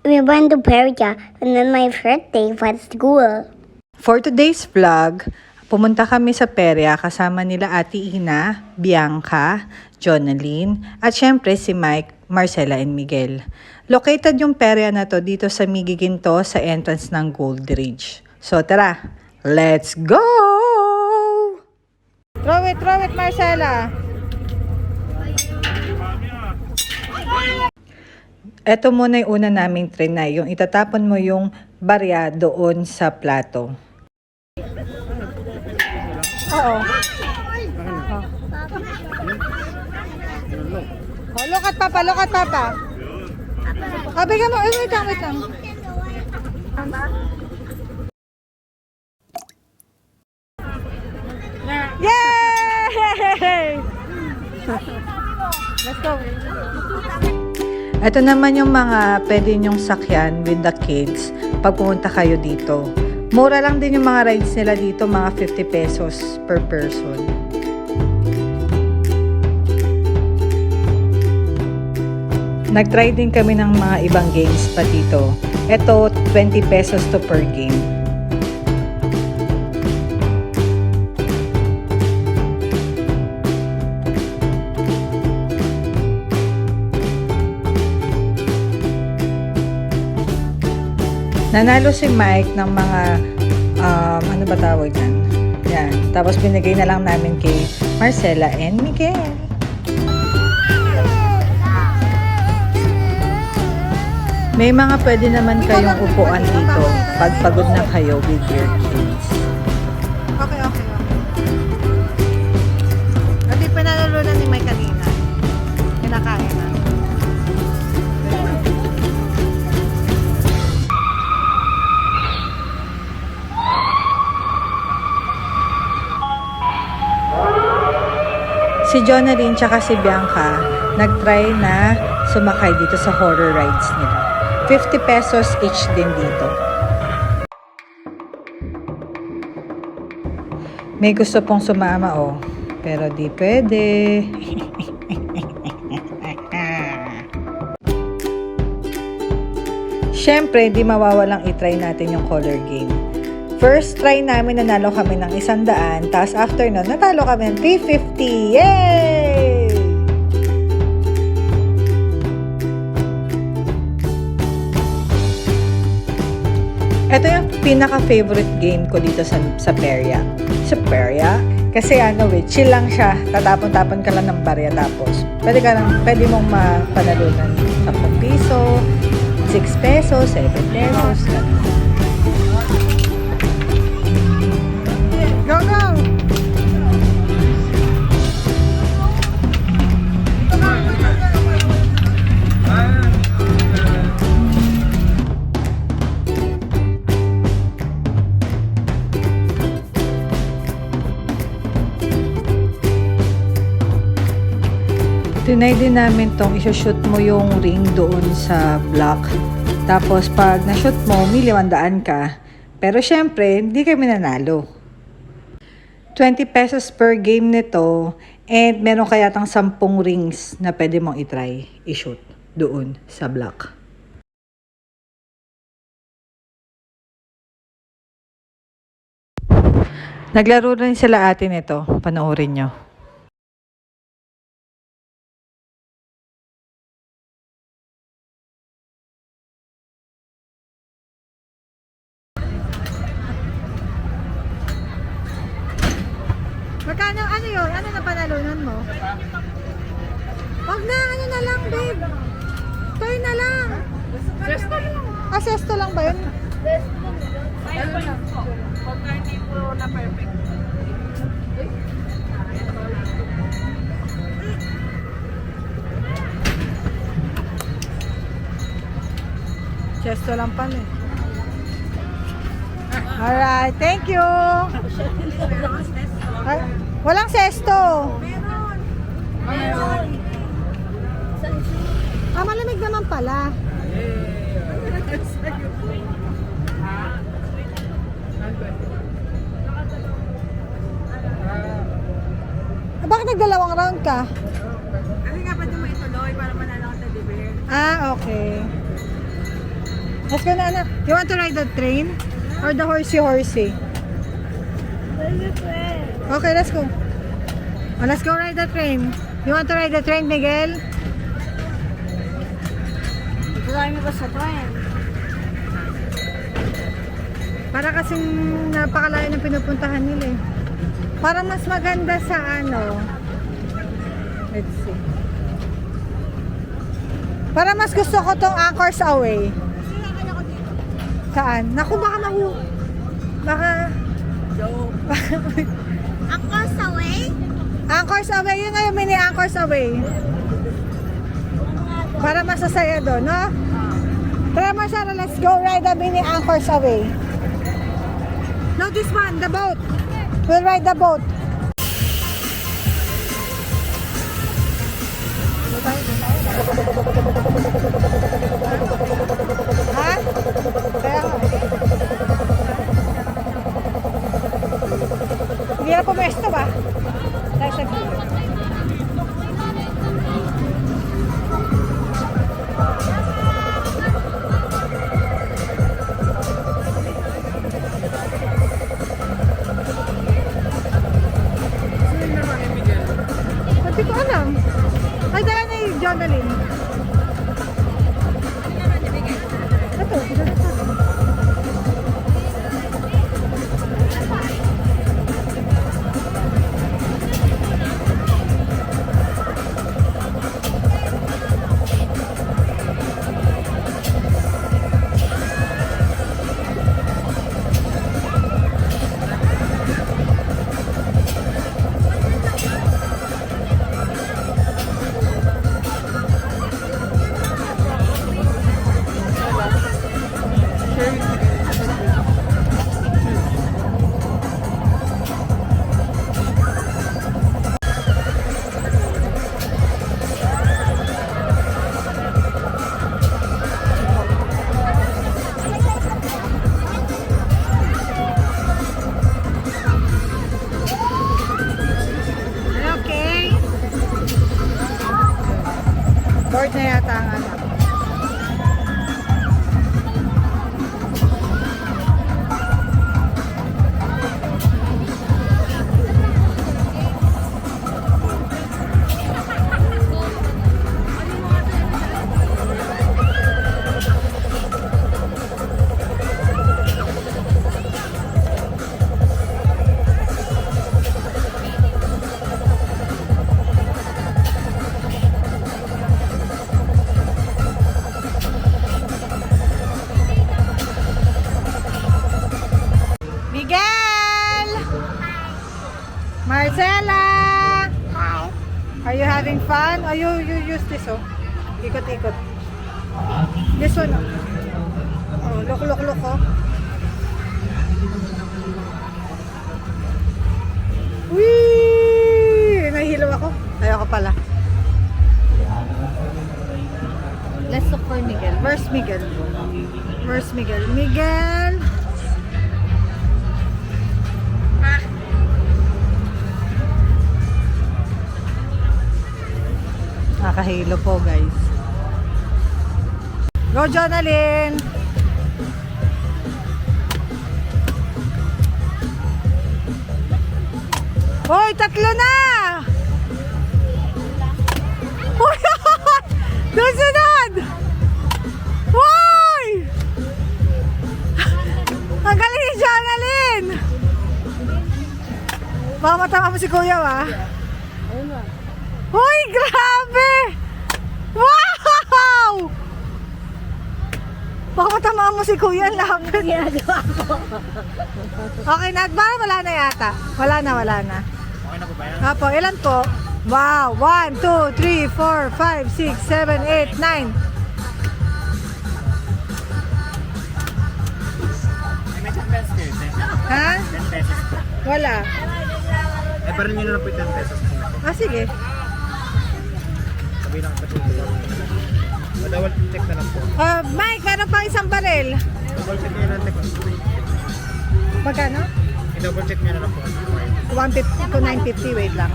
we went to Peria, and then my birthday was school. For today's vlog, pumunta kami sa Peria kasama nila Ate Ina, Bianca, Jonalyn, at syempre si Mike, Marcela, and Miguel. Located yung Peria na to dito sa Migiginto sa entrance ng Gold Ridge. So tara, let's go! Throw it, Marcela! Ito muna yung una naming trinay, yung itatapon mo yung barya doon sa plato. Oo. Oh, look at Papa. Oh, bigyan mo. Wait lang. Yay! Let's go. Ito naman yung mga pwede nyong sakyan with the kids pag pumunta kayo dito. Mura lang din yung mga rides nila dito, mga 50 pesos per person. Nag-try din kami ng mga ibang games pa dito. Ito, 20 pesos to per game. Nanalo si Mike ng mga, ano ba tawag yan? Yan. Tapos binigay na lang namin kay Marcela and Miguel. May mga pwede naman kayong upuan dito pag pagod na kayo with your kids. Okay. Kasi pinalalo na ni Mike kanina. Kinakain na. Si Jonalyn tsaka si Bianca nag-try na sumakay dito sa horror rides nila. 50 pesos each din dito. May gusto pong sumama pero di pwede. Siyempre, di mawawalang itry natin yung color game. First try namin, nanalo kami ng 100, tapos after nun, natalo kami ng 350. Yay! Ito yung pinaka-favorite game ko dito sa Peria. Sa Peria? Kasi chill lang siya. Tatapon-tapon ka lang ng barya tapos. Pwede mong mapanalunan 10 piso, 6 pesos, 7 pesos. Go! Tinay din namin tong isushoot mo yung ring doon sa block. Tapos pag na-shoot mo, may 100 ka. Pero syempre, hindi kami nanalo. 20 pesos per game nito, and meron kaya tang 10 rings na pwede mong itry, i-shoot doon sa block. Naglaro rin sila atin ito, panoorin nyo. Magkano, ano yun? Ano na panalunan mo? Wag na, ano na lang, babe. Toy na lang. Sesto lang. Sesto lang ba yun? Sesto lang po. Pagka hindi po na perfect. Sesto lang pala eh. Alright, thank you. Ay, walang sesto. Meron. Malamig naman pala. Bakit nagdalawang round ka? Kasi nga pwede mo ituloy para manalo ka sa debate. Ah, okay. Let's go na, anak. You want to ride the train? Or the horsey? Okay, let's go. Oh, let's go ride the train. You want to ride the train, Miguel? Ito tayo ba sa train? Para kasing napakalayo ng pinupuntahan nila eh. Para mas maganda sa ano. Let's see. Para mas gusto ko tong Anchors Away. Saan? Naku, baka baka Across the way? Anchors Away, yun nga yung mini Anchors Away. Para masasaya doon, no? Tara Marcelo, let's go ride the mini Anchors Away. No, this one, the boat. We'll ride the boat. Ha? Kaya nga. Hindi na pumesto ba? Dahil sa view. Hindi ko alam. Ay, dala na yung Jonalyn. Ito, dala sa akin. Okay. Board na yata ang anak. Miguel! Marcela! Hi. Are you having fun? Oh, you use this, oh. Ikot-ikot. This one, oh. Oh, look, oh. Whee! Nahihilaw ako. Ayoko pala. Let's look for Miguel. Where's Miguel? Where's Miguel? Miguel! Nakahilo po, guys. Go, Jonalyn! Hoy, tatlo na! Hoy! Susunod! Hoy! Ang galing ni Jonalyn! Baka matama mo si Kuya, ah. Hoy, grabe! Wow! Baka matamaan mo si Kuya, ang lapit. Okay na, wala na yata. Wala na. Okay na po ba yan? Apo, ilan po? Wow, 1, 2, 3, 4, 5, 6, 7, 8, 9. May 10 pesos kayo, Ha? 10 pesos po. Wala. Eh, parang nyo na lang po yung 10 pesos po. Ah, sige. Sabi lang po. Double check na lang po. Mike, meron pang isang baril. Double check nyo na lang po. Magkano? I-double check nyo na lang po. 150 to 950, wait lang.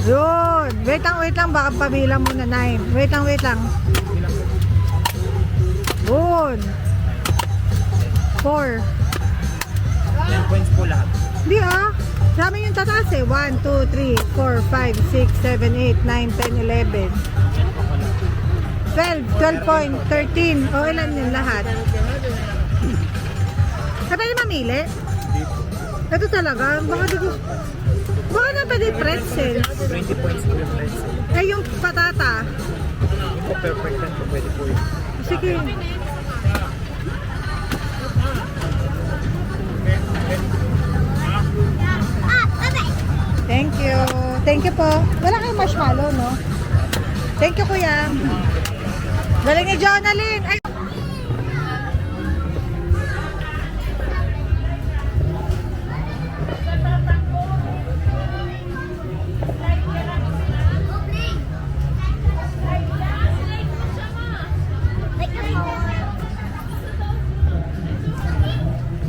Yun. Wait lang. Baka pamila muna 9. Wait lang. Ilang po? Yun. 4. 10 points po lahat. Hindi ah. Sa amin yung tataas eh. 1, 2, 3, 4, 5, 6, 7, 8, 9, 10, 11. 12, 12 point, 13. O ilan yun lahat? Pwede mamili? Hindi po. Ito talaga. Baka na pwede pretzel. 20 points po yung price. Eh yung patata. Yung po perfect lang po. Pwede po yun. Sige. Thank you. Thank you po. Wala kayong marshmallow, no? Thank you, kuya. Galing ni Jonalyn. Ay.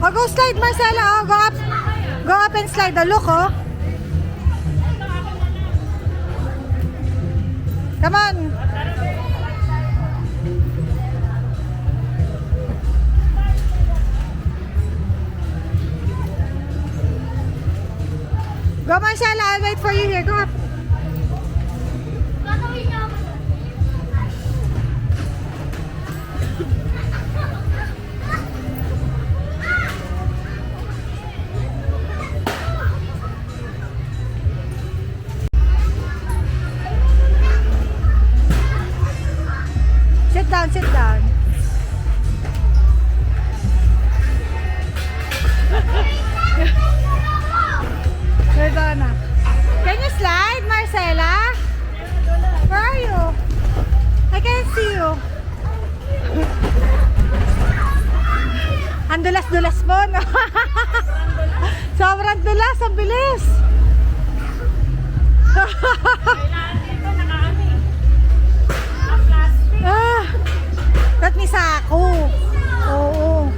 Oh, go slide, Marcela. Oh, go up and slide. Oh, look, oh. Come on. Go, Marcela. I'll wait for you here. Go up. Sit down, sit down. Hold on. Can you slide, Marcela? Where are you? I can't see you. Ang dulas-dulas mo, no? Sobrang dulas, ang bilis. Ah, ba't may sako? Oo.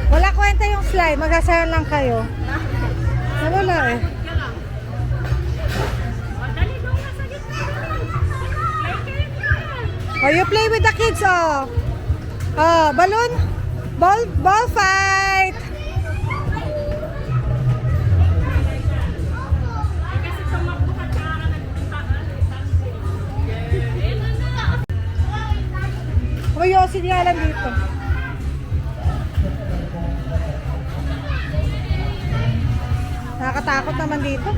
Wala kwenta yung slide. Magsasayaw lang kayo. Wala eh. Oh, you play with the kids, oh. Oh, balloon. Ball fight. Oh, Yossi, di alam dito. Nakakatakot naman dito.